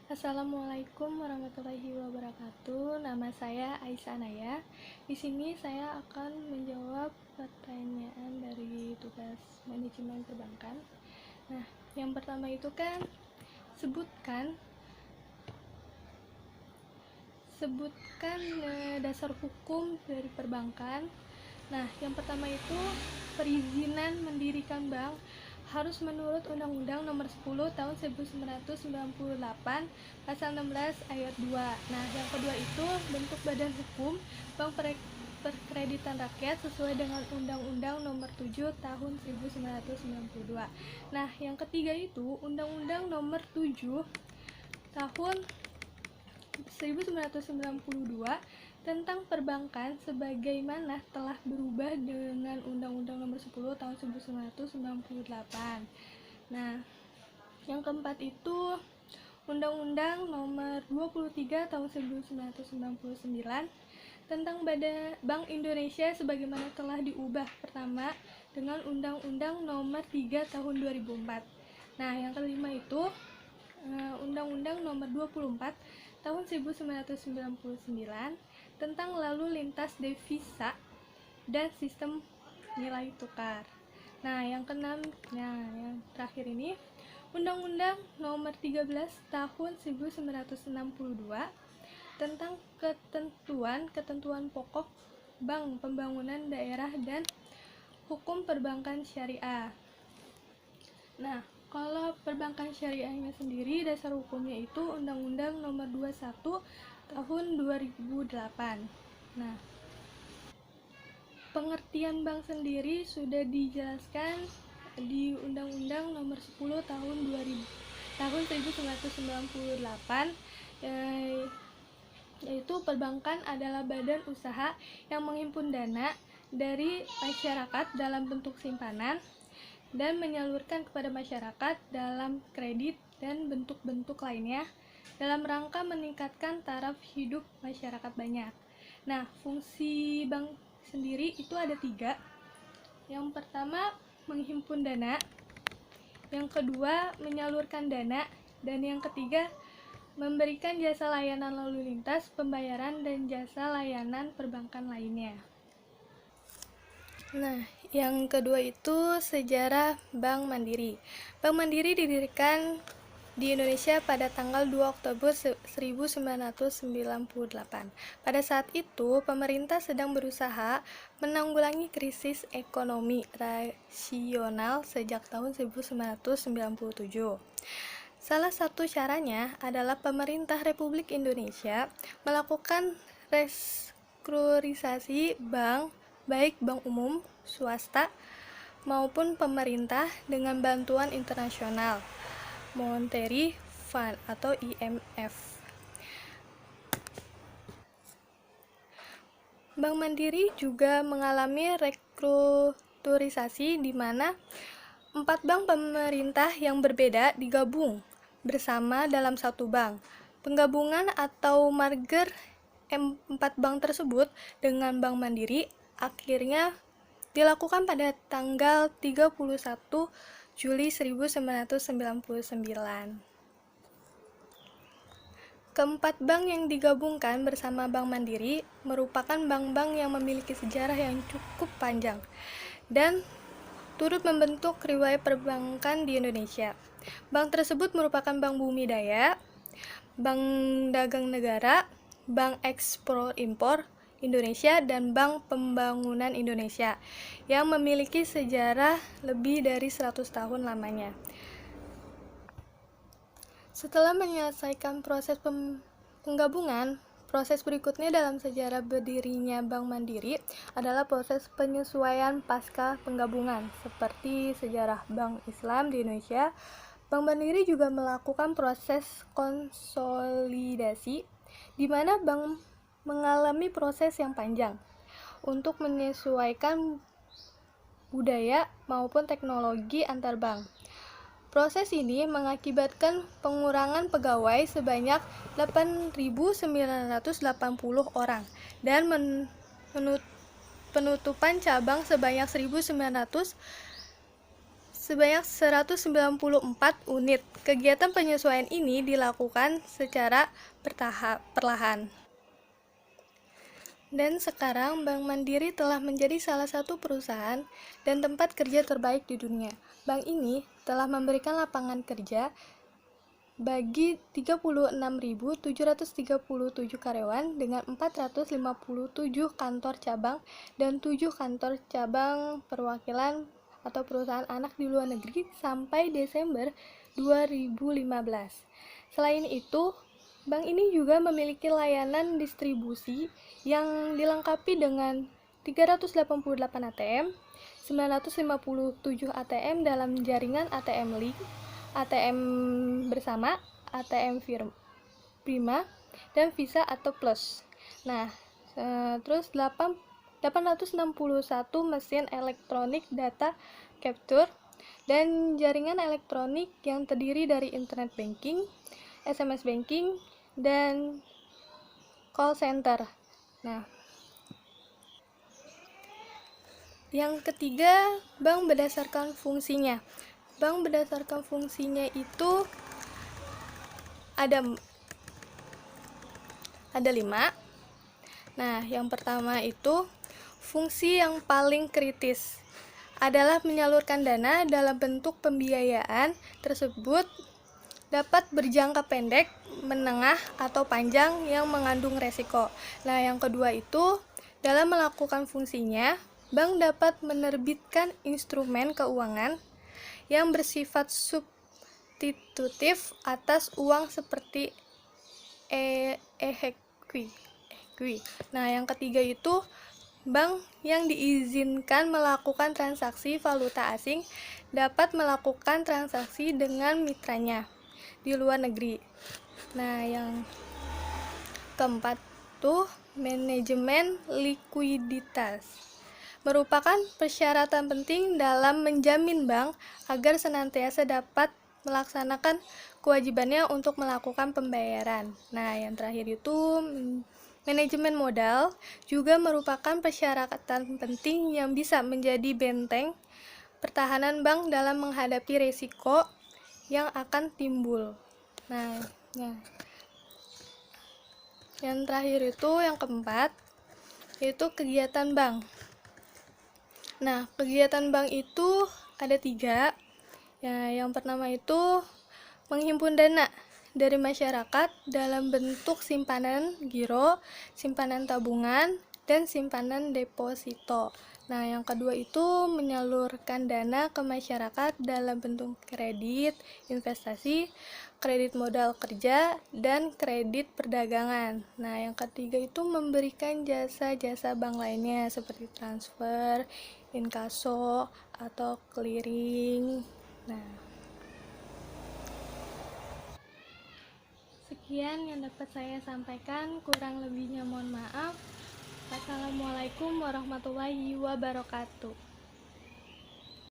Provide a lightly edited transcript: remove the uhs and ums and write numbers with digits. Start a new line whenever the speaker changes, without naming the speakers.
Assalamualaikum warahmatullahi wabarakatuh. Nama saya Aisyah Naya. Di sini saya akan menjawab pertanyaan dari tugas manajemen perbankan. Nah, yang pertama itu kan sebutkan dasar hukum dari perbankan. Nah, yang pertama itu perizinan mendirikan bank harus menurut Undang-Undang Nomor 10 Tahun 1998 Pasal 16 Ayat 2. Nah, yang kedua itu bentuk badan hukum Bank Perkreditan Rakyat sesuai dengan Undang-Undang Nomor 7 Tahun 1992. Nah, yang ketiga itu Undang-Undang Nomor 7 Tahun 1992 tentang perbankan sebagaimana telah berubah dengan Undang-Undang Nomor 10 Tahun 1998. Nah, yang keempat itu Undang-Undang Nomor 23 Tahun 1999 tentang Bank Indonesia sebagaimana telah diubah pertama dengan Undang-Undang Nomor 3 Tahun 2004. Nah, yang kelima itu Undang-Undang Nomor 24 Tahun 1999 tentang lalu lintas devisa dan sistem nilai tukar. Nah, yang keenam, yang terakhir ini Undang-Undang Nomor 13 Tahun 1962 tentang ketentuan pokok bank pembangunan daerah dan hukum perbankan syariah. Nah, kalau perbankan syariahnya sendiri, dasar hukumnya itu Undang-Undang Nomor 21 Tahun 2008. Nah, pengertian bank sendiri sudah dijelaskan di Undang-Undang Nomor 10 Tahun 1998, yaitu perbankan adalah badan usaha yang menghimpun dana dari masyarakat dalam bentuk simpanan dan menyalurkan kepada masyarakat dalam kredit dan bentuk-bentuk lainnya dalam rangka meningkatkan taraf hidup masyarakat banyak. Nah, fungsi bank sendiri itu ada 3. Yang pertama, menghimpun dana. Yang kedua, menyalurkan dana. Dan yang ketiga, memberikan jasa layanan lalu lintas, pembayaran, dan jasa layanan perbankan lainnya. Nah, yang kedua itu sejarah Bank Mandiri. Bank Mandiri didirikan di Indonesia pada tanggal 2 Oktober 1998. Pada saat itu, pemerintah sedang berusaha menanggulangi krisis ekonomi rasional sejak tahun 1997. Salah satu caranya adalah pemerintah Republik Indonesia melakukan restrukturisasi bank, baik bank umum, swasta, maupun pemerintah dengan bantuan internasional. Monetary Fund atau IMF. Bank Mandiri juga mengalami restrukturisasi di mana 4 bank pemerintah yang berbeda digabung bersama dalam satu bank. Penggabungan atau merger 4 bank tersebut dengan Bank Mandiri akhirnya dilakukan pada tanggal 31 Juli 1999. Keempat bank yang digabungkan bersama Bank Mandiri merupakan bank-bank yang memiliki sejarah yang cukup panjang dan turut membentuk riwayat perbankan di Indonesia. Bank tersebut merupakan Bank Bumi Daya, Bank Dagang Negara, Bank Ekspor Impor Indonesia, dan Bank Pembangunan Indonesia yang memiliki sejarah lebih dari 100 tahun lamanya. Setelah menyelesaikan proses penggabungan, proses berikutnya dalam sejarah berdirinya Bank Mandiri adalah proses penyesuaian pasca penggabungan. Seperti sejarah Bank Islam di Indonesia, Bank Mandiri juga melakukan proses konsolidasi di mana bank mengalami proses yang panjang untuk menyesuaikan budaya maupun teknologi antar bank. Proses ini mengakibatkan pengurangan pegawai sebanyak 8.980 orang dan penutupan cabang sebanyak 1.900 sebanyak 194 unit. Kegiatan penyesuaian ini dilakukan secara perlahan. Dan sekarang Bank Mandiri telah menjadi salah satu perusahaan dan tempat kerja terbaik di dunia. Bank ini telah memberikan lapangan kerja bagi 36.737 karyawan dengan 457 kantor cabang dan 7 kantor cabang perwakilan atau perusahaan anak di luar negeri sampai Desember 2015. Selain itu, bank ini juga memiliki layanan distribusi yang dilengkapi dengan 388 ATM, 957 ATM dalam jaringan ATM Link, ATM bersama, ATM Prima, dan Visa atau Plus. Nah, terus 861 mesin elektronik data capture dan jaringan elektronik yang terdiri dari internet banking, SMS banking, dan call center. Nah, yang ketiga, bank berdasarkan fungsinya. Bank berdasarkan fungsinya itu ada 5. Nah, yang pertama itu fungsi yang paling kritis adalah menyalurkan dana dalam bentuk pembiayaan tersebut dapat berjangka pendek, menengah, atau panjang yang mengandung resiko. Nah, yang kedua itu, dalam melakukan fungsinya, bank dapat menerbitkan instrumen keuangan yang bersifat substitutif atas uang seperti equity. Nah, yang ketiga itu, bank yang diizinkan melakukan transaksi valuta asing dapat melakukan transaksi dengan mitranya di luar negeri. Nah, yang keempat tuh manajemen likuiditas merupakan persyaratan penting dalam menjamin bank agar senantiasa dapat melaksanakan kewajibannya untuk melakukan pembayaran. Nah, yang terakhir itu manajemen modal juga merupakan persyaratan penting yang bisa menjadi benteng pertahanan bank dalam menghadapi risiko yang akan timbul. Nah, yang terakhir itu yang keempat, yaitu kegiatan bank. Nah, kegiatan bank itu ada 3. Ya, yang pertama itu menghimpun dana dari masyarakat dalam bentuk simpanan giro, simpanan tabungan, dan simpanan deposito. Nah, yang kedua itu menyalurkan dana ke masyarakat dalam bentuk kredit, investasi, kredit modal kerja, dan kredit perdagangan. Nah, yang ketiga itu memberikan jasa-jasa bank lainnya seperti transfer, inkaso, atau clearing. Nah, sekian yang dapat saya sampaikan, kurang lebihnya mohon maaf. Assalamualaikum warahmatullahi wabarakatuh.